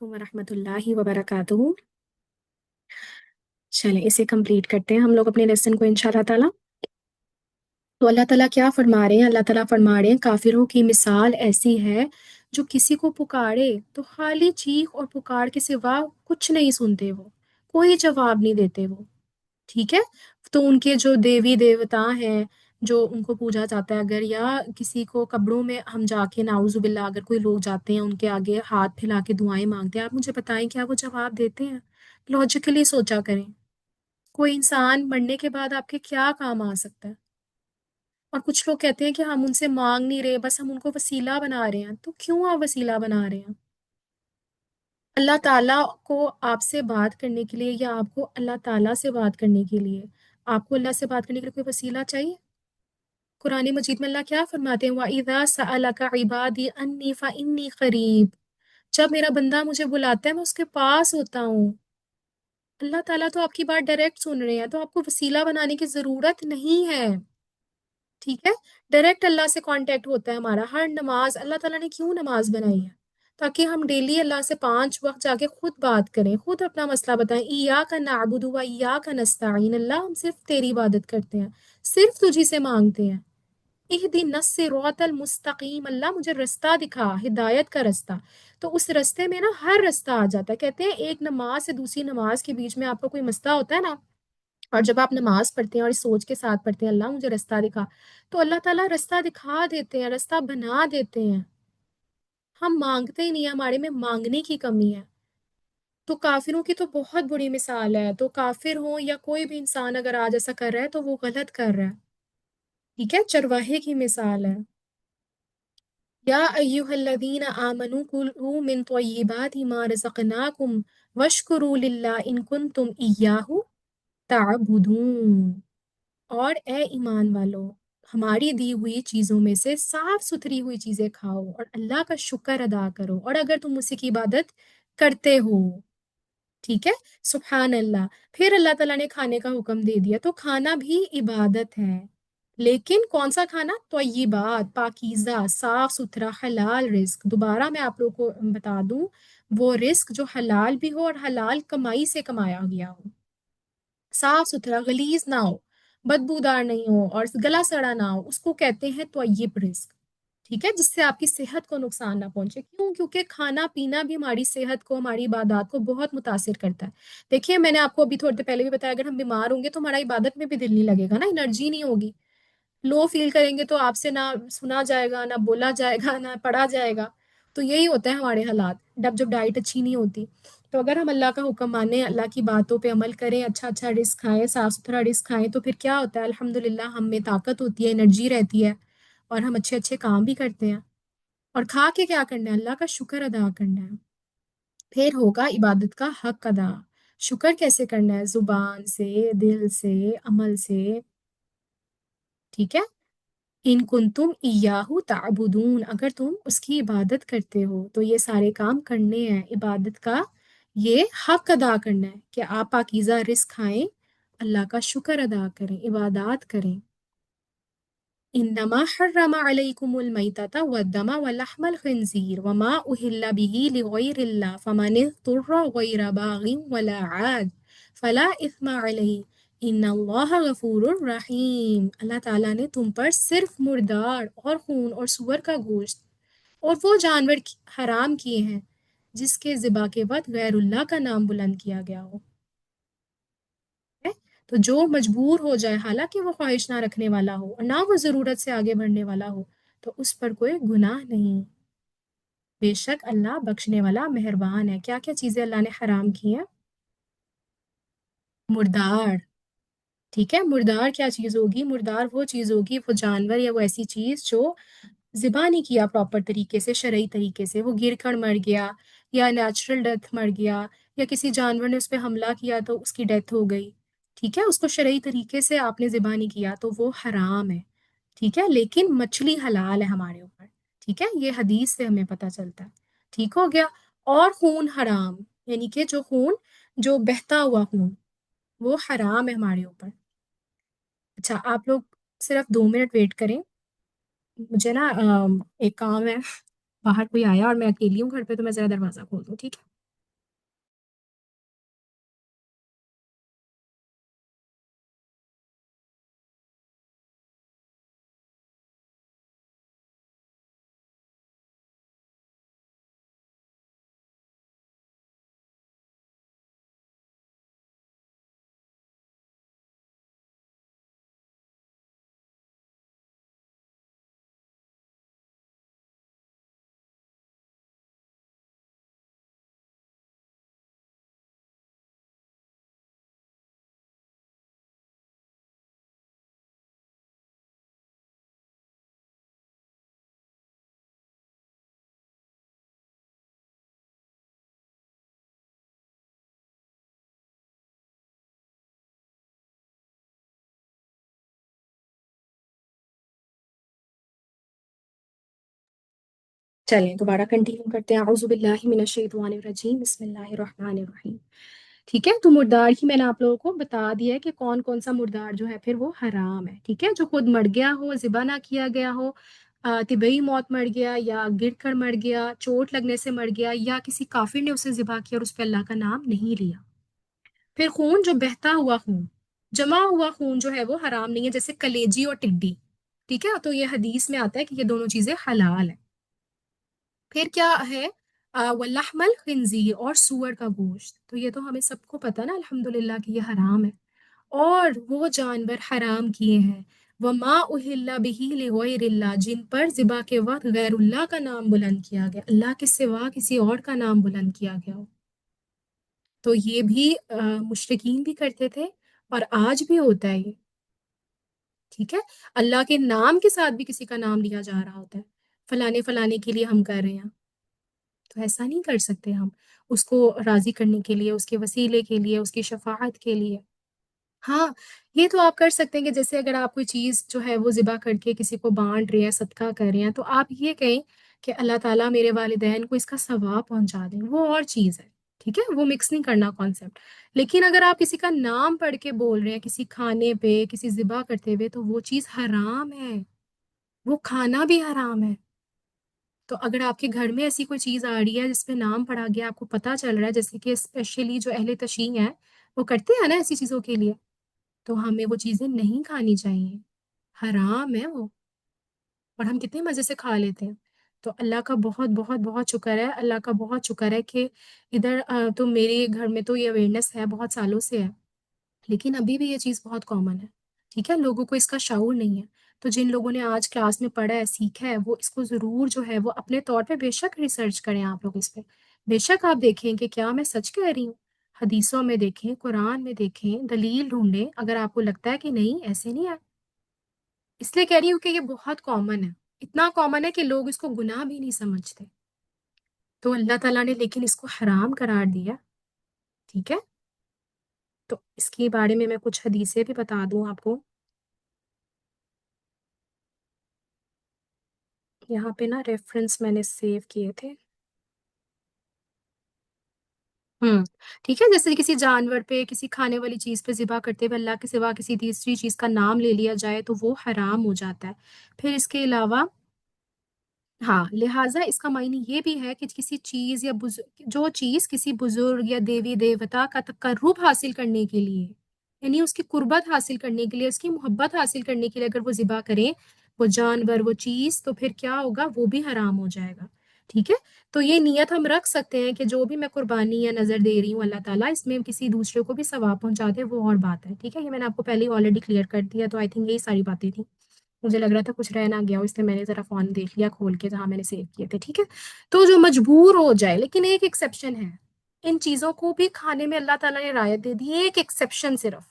ورحمۃ اللہ وبرکاتہ۔ چلیں اسے کنپلیٹ کرتے ہیں ہم لوگ اپنے لیسن کو انشاءاللہ تعالی۔ تو اللہ تعالیٰ کیا فرما رہے ہیں؟ اللہ تعالیٰ فرما رہے ہیں کافروں کی مثال ایسی ہے جو کسی کو پکارے تو خالی چیخ اور پکار کے سوا کچھ نہیں سنتے، وہ کوئی جواب نہیں دیتے وہ، ٹھیک ہے؟ تو ان کے جو دیوی دیوتا ہیں جو ان کو پوجا جاتا ہے، اگر یا کسی کو قبروں میں ہم جا کے نعوذ باللہ اگر کوئی لوگ جاتے ہیں ان کے آگے ہاتھ پھیلا کے دعائیں مانگتے ہیں، آپ مجھے بتائیں کیا وہ جواب دیتے ہیں؟ لاجیکلی سوچا کریں، کوئی انسان مرنے کے بعد آپ کے کیا کام آ سکتا ہے؟ اور کچھ لوگ کہتے ہیں کہ ہم ان سے مانگ نہیں رہے، بس ہم ان کو وسیلہ بنا رہے ہیں۔ تو کیوں آپ وسیلہ بنا رہے ہیں؟ اللہ تعالیٰ کو آپ سے بات کرنے کے لیے یا آپ کو اللہ تعالیٰ سے بات کرنے کے لیے، آپ کو اللہ سے بات کرنے کے لیے کوئی وسیلہ چاہیے؟ قرآن مجید میں اللہ کیا فرماتے ہیں؟ وَإِذَا سَأَلَكَ عِبَادِي أَنِّي فَإِنِّي قَرِيب، جب میرا بندہ مجھے بلاتا ہے میں اس کے پاس ہوتا ہوں۔ اللہ تعالیٰ تو آپ کی بات ڈائریکٹ سن رہے ہیں، تو آپ کو وسیلہ بنانے کی ضرورت نہیں ہے، ٹھیک ہے؟ ڈائریکٹ اللہ سے کانٹیکٹ ہوتا ہے ہمارا۔ ہر نماز اللہ تعالیٰ نے کیوں نماز بنائی ہے؟ تاکہ ہم ڈیلی اللہ سے 5 وقت جا کے خود بات کریں، خود اپنا مسئلہ بتائیں۔ ایاک نعبد و ایاک نستعین، اللہ ہم صرف تیری عبادت کرتے ہیں، صرف تجھی سے مانگتے ہیں۔ اہدنا الصراط المستقیم، اللہ مجھے رستہ دکھا، ہدایت کا رستہ۔ تو اس رستے میں نا ہر رستہ آ جاتا ہے۔ کہتے ہیں ایک نماز سے دوسری نماز کے بیچ میں آپ کا کوئی مسئلہ ہوتا ہے نا، اور جب آپ نماز پڑھتے ہیں اور اس سوچ کے ساتھ پڑھتے ہیں اللہ مجھے رستہ دکھا، تو اللہ تعالیٰ رستہ دکھا دیتے ہیں، رستہ بنا دیتے ہیں۔ ہم مانگتے ہی نہیں ہیں، ہمارے میں مانگنے کی کمی ہے۔ تو کافروں کی تو بہت بری مثال ہے، تو کافر ہوں یا کوئی بھی انسان اگر آج ایسا کر رہا ہے تو وہ غلط کر رہا ہے، ٹھیک ہے؟ چرواہے کی مثال ہے۔ یا ایہا الذین آمنوا کلوا من طیبات ما رزقناکم واشکروا للہ ان کنتم ایاہ تعبدون۔ اور اے ایمان والو، ہماری دی ہوئی چیزوں میں سے صاف ستھری ہوئی چیزیں کھاؤ اور اللہ کا شکر ادا کرو، اور اگر تم اسی کی عبادت کرتے ہو، ٹھیک ہے؟ سبحان اللہ۔ پھر اللہ تعالیٰ نے کھانے کا حکم دے دیا، تو کھانا بھی عبادت ہے، لیکن کون سا کھانا؟ طیبات، پاکیزہ، صاف ستھرا، حلال رزق۔ دوبارہ میں آپ لوگوں کو بتا دوں، وہ رزق جو حلال بھی ہو اور حلال کمائی سے کمایا گیا ہو، صاف ستھرا، غلیظ نہ ہو، بدبودار نہیں ہو اور گلا سڑا نہ ہو، اس کو کہتے ہیں طیب رزق، ٹھیک ہے؟ جس سے آپ کی صحت کو نقصان نہ پہنچے۔ کیوں؟ کیونکہ کھانا پینا بھی ہماری صحت کو، ہماری عبادات کو بہت متاثر کرتا ہے۔ دیکھیے میں نے آپ کو ابھی تھوڑی دیر پہلے بھی بتایا، اگر ہم بیمار ہوں گے تو ہمارا عبادت میں بھی دل نہیں لگے گا نا، انرجی نہیں ہوگی، لو فیل کریں گے، تو آپ سے نہ سنا جائے گا، نہ بولا جائے گا، نہ پڑھا جائے گا۔ تو یہی ہوتا ہے ہمارے حالات جب ڈائٹ اچھی نہیں ہوتی۔ تو اگر ہم اللہ کا حکم مانیں، اللہ کی باتوں پہ عمل کریں، اچھا اچھا رزق کھائیں، صاف ستھرا رزق کھائیں، تو پھر کیا ہوتا ہے؟ الحمدللہ ہم میں طاقت ہوتی ہے، انرجی رہتی ہے، اور ہم اچھے اچھے کام بھی کرتے ہیں۔ اور کھا کے کیا کرنا ہے؟ اللہ کا شکر ادا کرنا ہے۔ پھر ہوگا عبادت کا حق ادا۔ شکر کیسے کرنا ہے؟ زبان سے، دل سے، عمل سے، ٹھیک ہے؟ ان کنتم ایاہ تعبدون، اگر تم اس کی عبادت کرتے ہو تو یہ سارے کام کرنے ہیں۔ عبادت کا یہ حق ادا کرنا ہے کہ آپ پاکیزہ رزق کھائیں، اللہ کا شکر ادا کریں، عبادات کریں۔ انما حرم علیکم المیتۃ والدم ولحم الخنزیر وما اہل بہ لغیر اللہ فمن اضطر غیر باغ ولا عاد فلا اثم علیہ ان اللہ غفور الرحیم۔ اللہ تعالیٰ نے تم پر صرف مردار اور خون اور سور کا گوشت اور وہ جانور حرام کیے ہیں جس کے ذبح کے وقت غیر اللہ کا نام بلند کیا گیا ہو، ہے؟ تو جو مجبور ہو جائے، حالانکہ وہ خواہش نہ رکھنے والا ہو اور نہ وہ ضرورت سے آگے بڑھنے والا ہو، تو اس پر کوئی گناہ نہیں۔ بے شک اللہ بخشنے والا مہربان ہے۔ کیا کیا چیزیں اللہ نے حرام کی ہیں؟ مردار، ٹھیک ہے؟ مردار کیا چیز ہوگی؟ مردار وہ چیز ہوگی، وہ جانور یا وہ ایسی چیز جو ذبح نہیں کیا پراپر طریقے سے، شرعی طریقے سے، وہ گر کر مر گیا یا نیچرل ڈیتھ مر گیا، یا کسی جانور نے اس پہ حملہ کیا تو اس کی ڈیتھ ہو گئی، ٹھیک ہے؟ اس کو شرعی طریقے سے آپ نے ذبح نہیں کیا تو وہ حرام ہے، ٹھیک ہے؟ لیکن مچھلی حلال ہے ہمارے اوپر، ٹھیک ہے؟ یہ حدیث سے ہمیں پتہ چلتا ہے، ٹھیک ہو گیا؟ اور خون حرام، یعنی کہ جو خون، جو بہتا ہوا خون، وہ حرام ہے ہمارے اوپر۔ اچھا آپ لوگ صرف 2 منٹ ویٹ کریں، مجھے نا ایک کام ہے، باہر کوئی آیا اور میں اکیلی ہوں گھر پہ، تو میں ذرا دروازہ کھول دوں، ٹھیک ہے؟ چلیں دوبارہ کنٹینیو کرتے ہیں. اعوذ باللہ من الشیطان الرجیم، بسم اللہ الرحمن الرحیم. ٹھیک ہے، تو مردار ہی میں نے آپ لوگوں کو بتا دیا ہے کہ کون کون سا مردار جو ہے پھر وہ حرام ہے. ٹھیک ہے، جو خود مر گیا ہو، ذبح نہ کیا گیا ہو، طبعی موت مر گیا، یا گر کر مر گیا، چوٹ لگنے سے مر گیا، یا کسی کافر نے اسے ذبح کیا اور اس پہ اللہ کا نام نہیں لیا. پھر خون، جو بہتا ہوا خون، جمع ہوا خون جو ہے وہ حرام نہیں ہے، جیسے کلیجی اور ٹڈی. ٹھیک ہے، تو یہ حدیث میں آتا ہے کہ یہ دونوں چیزیں حلال ہیں. پھر کیا ہے؟ وَلَحْمَ الْخِنْزِيرِ، اور سور کا گوشت. تو یہ تو ہمیں سب کو پتہ نا الحمدللہ کہ یہ حرام ہے. اور وہ جانور حرام کیے ہیں وَمَا أُهِلَّ بِهِ لِغَيْرِ اللَّهِ، جن پر ذبح کے وقت غیر اللہ کا نام بلند کیا گیا، اللہ کے سوا کسی اور کا نام بلند کیا گیا ہو. تو یہ بھی مشرکین بھی کرتے تھے اور آج بھی ہوتا ہے یہ. ٹھیک ہے، اللہ کے نام کے ساتھ بھی کسی کا نام لیا جا رہا ہوتا ہے، فلانے فلانے کے لیے ہم کر رہے ہیں. تو ایسا نہیں کر سکتے ہم، اس کو راضی کرنے کے لیے، اس کے وسیلے کے لیے، اس کی شفاعت کے لیے. ہاں، یہ تو آپ کر سکتے ہیں کہ جیسے اگر آپ کوئی چیز جو ہے وہ ذبح کر کے کسی کو بانٹ رہے ہیں، صدقہ کر رہے ہیں، تو آپ یہ کہیں کہ اللہ تعالیٰ میرے والدین کو اس کا ثواب پہنچا دیں، وہ اور چیز ہے. ٹھیک ہے، وہ مکس نہیں کرنا کانسیپٹ. لیکن اگر آپ کسی کا نام پڑھ کے بول رہے ہیں کسی کھانے پہ، کسی ذبح کرتے ہوئے، تو وہ چیز حرام ہے، وہ کھانا بھی حرام ہے. تو اگر آپ کے گھر میں ایسی کوئی چیز آ رہی ہے جس پہ نام پڑا گیا، آپ کو پتہ چل رہا ہے، جیسے کہ اسپیشلی جو اہل تشیع ہیں وہ کرتے ہیں نا ایسی چیزوں کے لیے، تو ہمیں وہ چیزیں نہیں کھانی چاہیے، حرام ہے وہ. اور ہم کتنے مزے سے کھا لیتے ہیں. تو اللہ کا بہت بہت بہت شکر ہے، اللہ کا بہت شکر ہے کہ ادھر تو میرے گھر میں تو یہ اویئرنیس ہے، بہت سالوں سے ہے، لیکن ابھی بھی یہ چیز بہت کامن ہے. ٹھیک ہے، لوگوں کو اس کا شعور نہیں ہے. تو جن لوگوں نے آج کلاس میں پڑھا ہے، سیکھا ہے، وہ اس کو ضرور جو ہے وہ اپنے طور پہ بے شک ریسرچ کریں آپ لوگ اس پہ. بے شک آپ دیکھیں کہ کیا میں سچ کہہ رہی ہوں، حدیثوں میں دیکھیں، قرآن میں دیکھیں، دلیل ڈھونڈیں. اگر آپ کو لگتا ہے کہ نہیں ایسے نہیں ہے، اس لیے کہہ رہی ہوں کہ یہ بہت کامن ہے، اتنا کامن ہے کہ لوگ اس کو گناہ بھی نہیں سمجھتے. تو اللہ تعالیٰ نے لیکن اس کو حرام قرار دیا. ٹھیک ہے، تو اس کے بارے میں کچھ حدیثیں بھی بتا دوں آپ کو. یہاں پہ نا ریفرنس میں نے سیو کیے تھے. ٹھیک ہے، جیسے کسی جانور پہ، کسی کھانے والی چیز پہ ذبح کرتے ہوئے اللہ کے سوا کسی تیسری چیز کا نام لے لیا جائے تو وہ حرام ہو جاتا ہے. پھر اس کے علاوہ ہاں، لہٰذا اس کا معنی یہ بھی ہے کہ کسی چیز یا جو چیز کسی بزرگ یا دیوی دیوتا کا تقرب حاصل کرنے کے لیے، یعنی اس کی قربت حاصل کرنے کے لیے، اس کی محبت حاصل کرنے کے لیے اگر وہ ذبح کریں، وہ جانور، وہ چیز، تو پھر کیا ہوگا؟ وہ بھی حرام ہو جائے گا. ٹھیک ہے، تو یہ نیت ہم رکھ سکتے ہیں کہ جو بھی میں قربانی یا نظر دے رہی ہوں اللہ تعالیٰ اس میں کسی دوسرے کو بھی ثواب پہنچا دے، وہ اور بات ہے. ٹھیک ہے، یہ میں نے آپ کو پہلے ہی آلریڈی کلیئر کر دیا، تو آئی تھنک یہی ساری باتیں تھیں. مجھے لگ رہا تھا کچھ رہ نہ گیا ہو، اس لیے میں نے ذرا فون دیکھ لیا کھول کے جہاں میں نے سیو کیے تھے. ٹھیک ہے، تو جو مجبور ہو جائے، لیکن ایک ایکسیپشن ہے، ان چیزوں کو بھی کھانے میں اللہ تعالیٰ نے رعایت دے دی، ایک ایکسیپشن صرف.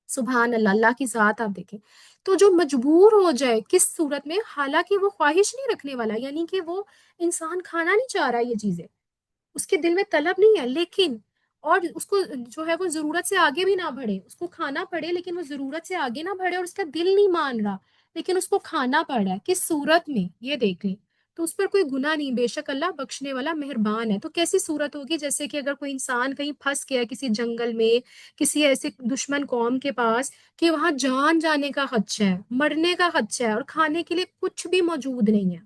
سبحان اللہ، اللہ کی ذات آپ دیکھیں. تو جو مجبور ہو جائے کس صورت میں؟ حالانکہ وہ خواہش نہیں رکھنے والا، یعنی کہ وہ انسان کھانا نہیں چاہ رہا یہ چیزیں، اس کے دل میں طلب نہیں ہے، لیکن اور اس کو جو ہے وہ ضرورت سے آگے بھی نہ بڑھے، اس کو کھانا پڑے لیکن وہ ضرورت سے آگے نہ بڑھے، اور اس کا دل نہیں مان رہا لیکن اس کو کھانا پڑ رہا ہے، کس صورت میں یہ دیکھ لیں. تو اس پر کوئی گناہ نہیں، بے شک اللہ بخشنے والا مہربان ہے. تو کیسی صورت ہوگی؟ جیسے کہ اگر کوئی انسان کہیں پھنس گیا کسی جنگل میں، کسی ایسے دشمن قوم کے پاس کہ وہاں جان جانے کا خدشہ ہے، مرنے کا خدشہ ہے، اور کھانے کے لیے کچھ بھی موجود نہیں ہے،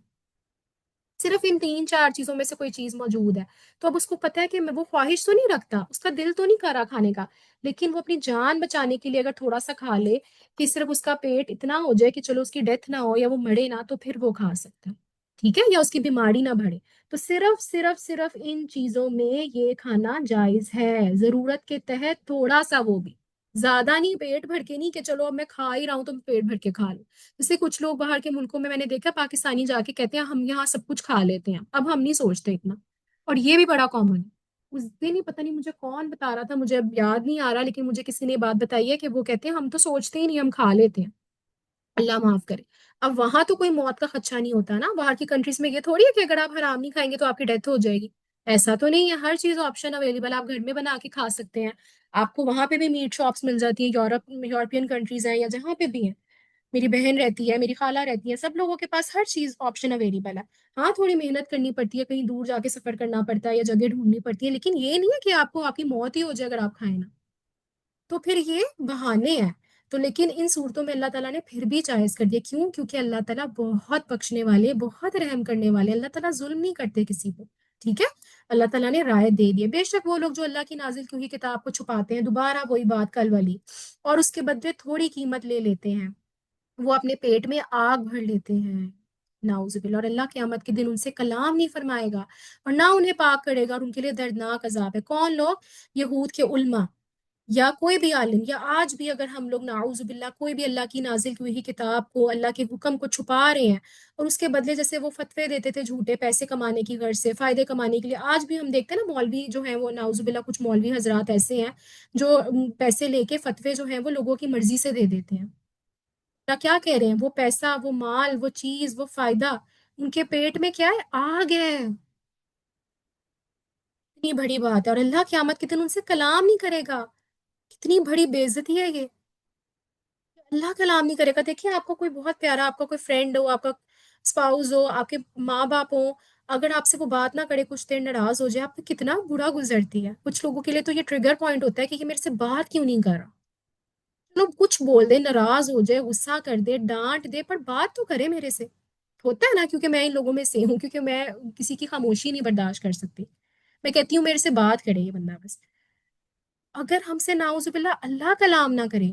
صرف ان تین چار چیزوں میں سے کوئی چیز موجود ہے. تو اب اس کو پتا ہے کہ وہ خواہش تو نہیں رکھتا، اس کا دل تو نہیں کر رہا کھانے کا، لیکن وہ اپنی جان بچانے کے لیے اگر تھوڑا سا کھا لے کہ صرف اس کا پیٹ اتنا ہو جائے کہ چلو اس کی ڈیتھ نہ ہو یا وہ مرے نہ، تو پھر وہ کھا سکتا ہے. ٹھیک ہے، یا اس کی بیماری نہ بڑھے. تو صرف صرف صرف ان چیزوں میں یہ کھانا جائز ہے، ضرورت کے تحت تھوڑا سا، وہ بھی زیادہ نہیں، پیٹ بھر کے نہیں کہ چلو اب میں کھا ہی رہا ہوں تو پیٹ بھر کے کھا لوں. جیسے کچھ لوگ باہر کے ملکوں میں نے دیکھا، پاکستانی جا کے کہتے ہیں ہم یہاں سب کچھ کھا لیتے ہیں، اب ہم نہیں سوچتے اتنا. اور یہ بھی بڑا کامن ہے. اس دن ہی پتہ نہیں مجھے کون بتا رہا تھا، مجھے اب یاد نہیں آ رہا، لیکن مجھے کسی نے بات بتائی ہے کہ وہ کہتے ہیں ہم تو سوچتے ہی نہیں، ہم کھا لیتے ہیں، اللہ معاف کرے. اب وہاں تو کوئی موت کا خدشہ نہیں ہوتا نا، باہر کی کنٹریز میں یہ تھوڑی ہے کہ اگر آپ حرام نہیں کھائیں گے تو آپ کی ڈیتھ ہو جائے گی. ایسا تو نہیں ہے، ہر چیز آپشن اویلیبل، آپ گھر میں بنا کے کھا سکتے ہیں. آپ کو وہاں پہ بھی میٹ شاپس مل جاتی ہیں، یورپین کنٹریز ہیں یا جہاں پہ بھی ہیں. میری بہن رہتی ہے، میری خالہ رہتی ہے، سب لوگوں کے پاس ہر چیز آپشن اویلیبل ہے. ہاں تھوڑی محنت کرنی پڑتی ہے، کہیں دور جا کے سفر کرنا پڑتا ہے یا جگہ ڈھونڈنی پڑتی ہے، لیکن یہ نہیں ہے کہ آپ کو آپ کی موت ہی ہو جائے اگر آپ کھائیں نا. تو پھر یہ بہانے ہیں. تو لیکن ان صورتوں میں اللہ تعالیٰ نے پھر بھی جائز کر دیا. کیوں؟ کیونکہ اللہ تعالیٰ بہت بخشنے والے، بہت رحم کرنے والے، اللہ تعالیٰ ظلم نہیں کرتے کسی کو. ٹھیک ہے. اللہ تعالیٰ نے رائے دے دی. بے شک وہ لوگ جو اللہ کی نازل کی ہوئی کتاب کو چھپاتے ہیں، دوبارہ وہی بات کل والی، اور اس کے بدلے تھوڑی قیمت لے لیتے ہیں، وہ اپنے پیٹ میں آگ بھر لیتے ہیں. نعوذ باللہ. اور اللہ قیامت کے دن ان سے کلام نہیں فرمائے گا اور نہ انہیں پاک کرے گا، اور ان کے لیے دردناک عذاب ہے. کون لوگ؟ یہود کے علماء یا کوئی بھی عالم، یا آج بھی اگر ہم لوگ نعوذ باللہ کوئی بھی اللہ کی نازل کی ہوئی کتاب کو، اللہ کے حکم کو چھپا رہے ہیں، اور اس کے بدلے جیسے وہ فتوے دیتے تھے جھوٹے پیسے کمانے کی غرض سے، فائدے کمانے کے لیے، آج بھی ہم دیکھتے ہیں نا مولوی جو ہیں وہ نعوذ باللہ کچھ مولوی حضرات ایسے ہیں جو پیسے لے کے فتوے جو ہیں وہ لوگوں کی مرضی سے دے دیتے ہیں. کیا کہہ رہے ہیں؟ وہ پیسہ، وہ مال، وہ چیز، وہ فائدہ ان کے پیٹ میں کیا ہے؟ آگ ہے. اتنی بڑی بات ہے. اور اللہ قیامت کے دن ان سے کلام نہیں کرے گا. کتنی بڑی بے عزتی ہے یہ. اللہ کلام نہیں کرے گا. دیکھیں آپ کو کوئی بہت پیارا، آپ کا کوئی فرینڈ ہو، آپ کا اسپاؤز ہو، آپ کے ماں باپ ہو، اگر آپ سے وہ بات نہ کرے، کچھ دیر ناراض ہو جائے، آپ کو کتنا برا گزرتی ہے. کچھ لوگوں کے لیے تو یہ ٹریگر پوائنٹ ہوتا ہے کہ یہ میرے سے بات کیوں نہیں کر رہا. چلو کچھ بول دے، ناراض ہو جائے، غصہ کر دے، ڈانٹ دے، پر بات تو کرے میرے سے. ہوتا ہے نا، کیونکہ میں ان لوگوں میں سے ہوں، کیونکہ میں کسی کی خاموشی نہیں برداشت کر سکتی. میں کہتی ہوں میرے سے بات کرے یہ بندہ بس. اگر ہم سے نعوذ باللہ اللہ کلام نہ کرے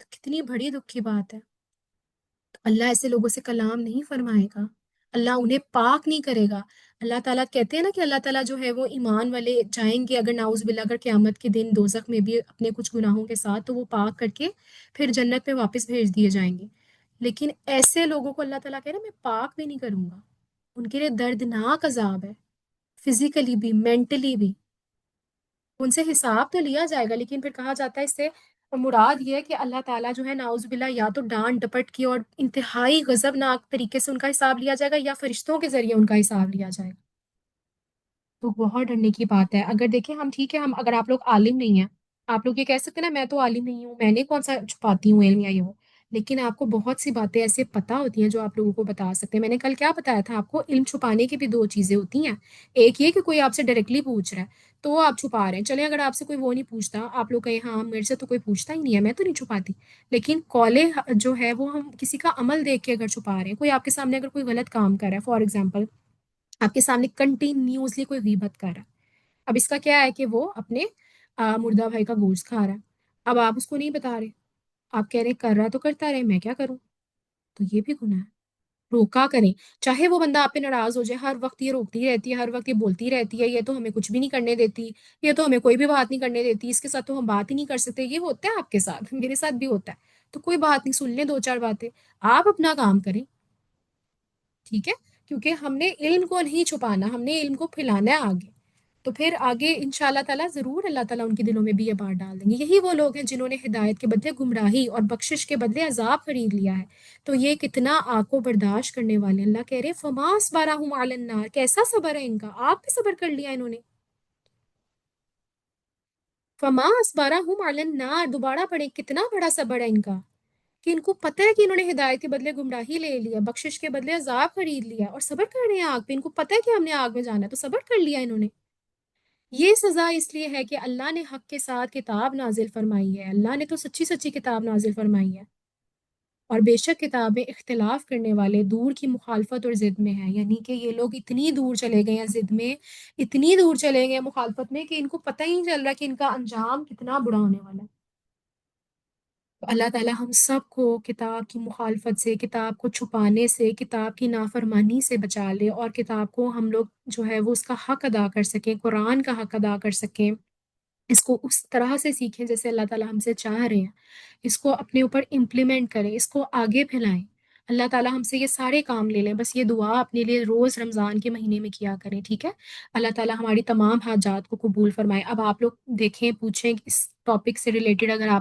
تو کتنی بڑی دکھ کی بات ہے. تو اللہ ایسے لوگوں سے کلام نہیں فرمائے گا. اللہ انہیں پاک نہیں کرے گا. اللہ تعالیٰ کہتے ہیں نا کہ اللہ تعالیٰ جو ہے وہ ایمان والے جائیں گے اگر نعوذ باللہ اگر قیامت کے دن دوزخ میں بھی اپنے کچھ گناہوں کے ساتھ، تو وہ پاک کر کے پھر جنت میں واپس بھیج دیے جائیں گے. لیکن ایسے لوگوں کو اللہ تعالیٰ کہہ رہا ہے میں پاک بھی نہیں کروں گا. ان کے لیے دردناک عذاب ہے، فزیکلی بھی، مینٹلی بھی. ان سے حساب تو لیا جائے گا، لیکن پھر کہا جاتا ہے اس سے مراد یہ ہے کہ اللہ تعالیٰ جو ہے نعوذ باللہ یا تو ڈانٹ ڈپٹ کی اور انتہائی غضبناک طریقے سے ان کا حساب لیا جائے گا، یا فرشتوں کے ذریعے ان کا حساب لیا جائے گا. تو بہت ڈرنے کی بات ہے. اگر دیکھیں ہم، ٹھیک ہے، ہم اگر آپ لوگ عالم نہیں ہیں، آپ لوگ یہ کہہ سکتے ہیں نا میں تو عالم نہیں ہوں، میں نے کون سا چھپاتی ہوں علم یا یہ وہ، لیکن آپ کو بہت سی باتیں ایسے پتہ ہوتی ہیں جو آپ لوگوں کو بتا سکتے ہیں. میں نے کل کیا بتایا تھا آپ کو؟ علم چھپانے کی بھی دو چیزیں ہوتی ہیں. ایک یہ کہ کوئی آپ سے ڈائریکٹلی پوچھ رہا ہے تو وہ آپ چھپا رہے ہیں. چلیں اگر آپ سے کوئی وہ نہیں پوچھتا، آپ لوگ کہیں ہاں میرے سے تو کوئی پوچھتا ہی نہیں ہے، میں تو نہیں چھپاتی. لیکن کالے جو ہے وہ ہم کسی کا عمل دیکھ کے اگر چھپا رہے ہیں، کوئی آپ کے سامنے اگر کوئی غلط کام کر رہا ہے، فار ایگزامپل آپ کے سامنے کنٹینیوسلی کوئی غیبت کر رہا ہے، اب اس کا کیا ہے کہ وہ اپنے مردہ بھائی کا گوشت کھا رہا ہے، اب آپ اس کو نہیں بتا رہے، آپ کہہ رہے کر رہا تو کرتا رہے، میں کیا کروں. تو یہ بھی گناہ ہے. روکا کریں. چاہے وہ بندہ آپ پہ ناراض ہو جائے، ہر وقت یہ روکتی رہتی ہے، ہر وقت یہ بولتی رہتی ہے یہ تو ہمیں کچھ بھی نہیں کرنے دیتی، یہ تو ہمیں کوئی بھی بات نہیں کرنے دیتی، اس کے ساتھ تو ہم بات ہی نہیں کر سکتے. یہ ہوتا ہے آپ کے ساتھ، میرے ساتھ بھی ہوتا ہے. تو کوئی بات نہیں، سن لیں دو چار باتیں، آپ اپنا کام کریں. ٹھیک ہے. کیونکہ ہم نے علم کو نہیں چھپانا، ہم نے علم کو پھیلانا ہے آگے. تو پھر آگے ان شاء اللہ تعالیٰ ضرور اللہ تعالیٰ ان کے دلوں میں بھی یہ بات ڈال دیں گے. یہی وہ لوگ ہیں جنہوں نے ہدایت کے بدلے گمراہی اور بخشش کے بدلے عذاب خرید لیا ہے. تو یہ کتنا آپ کو برداشت کرنے والے. اللہ کہہ رہے فماس بارہم علی النار، کیسا صبر ہے ان کا. آپ بھی صبر کر لیا انہوں نے. فماس بارہم علی النار، دوبارہ پڑھیں، کتنا بڑا صبر ہے ان کا، کہ ان کو پتہ ہے کہ انہوں نے ہدایت کے بدلے گمراہی لے لیا، بخشش کے بدلے عذاب خرید لیا، اور صبر کر رہے ہیں آگ پہ. ان کو پتہ ہے کہ ہم نے آگ میں جانا ہے، تو صبر کر لیا انہوں نے. یہ سزا اس لیے ہے کہ اللہ نے حق کے ساتھ کتاب نازل فرمائی ہے. اللہ نے تو سچی سچی کتاب نازل فرمائی ہے، اور بے شک کتابیں اختلاف کرنے والے دور کی مخالفت اور ضد میں ہیں. یعنی کہ یہ لوگ اتنی دور چلے گئے ہیں ضد میں، اتنی دور چلے گئے ہیں مخالفت میں، کہ ان کو پتہ ہی نہیں چل رہا کہ ان کا انجام کتنا برا ہونے والا ہے. تو اللہ تعالیٰ ہم سب کو کتاب کی مخالفت سے، کتاب کو چھپانے سے، کتاب کی نافرمانی سے بچا لے، اور کتاب کو ہم لوگ جو ہے وہ اس کا حق ادا کر سکیں، قرآن کا حق ادا کر سکیں، اس کو اس طرح سے سیکھیں جیسے اللہ تعالیٰ ہم سے چاہ رہے ہیں، اس کو اپنے اوپر امپلیمنٹ کریں، اس کو آگے پھیلائیں. اللہ تعالیٰ ہم سے یہ سارے کام لے لیں. بس یہ دعا اپنے لیے روز رمضان کے مہینے میں کیا کریں. ٹھیک ہے. اللہ تعالیٰ ہماری تمام حاجات کو قبول فرمائے. اب آپ لوگ دیکھیں، پوچھیں اس ٹاپک سے ریلیٹڈ اگر آپ